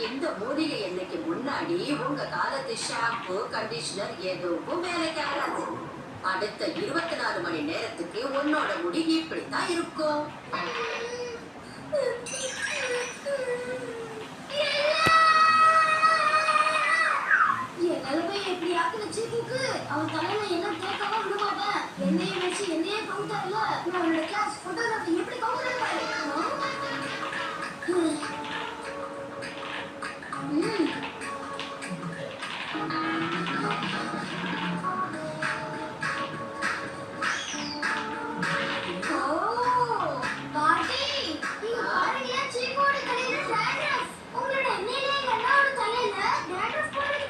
இந்த மூலிகை எண்ணெய்க்கு முன்னாடி உங்க காலத்து ஷாம்பு கண்டிஷனர் எதுவும் வேலைக்கு ஆகாது. அடுத்த 24 மணி நேரத்துக்கு உன்னோட முடி இப்படித்தான் இருக்கும். என் நிலைமை எப்படி ஆக்குன சீக்குக்கு அவன் தலையில என்ன தேக்கவா விடுவாங்க. என்னைய வச்சு என்னையே கவுத்தாருல. நான் அவனோட கிளாஸ் போட்டோகிராஃபி எப்படி கவுத்துறேன் பாரு.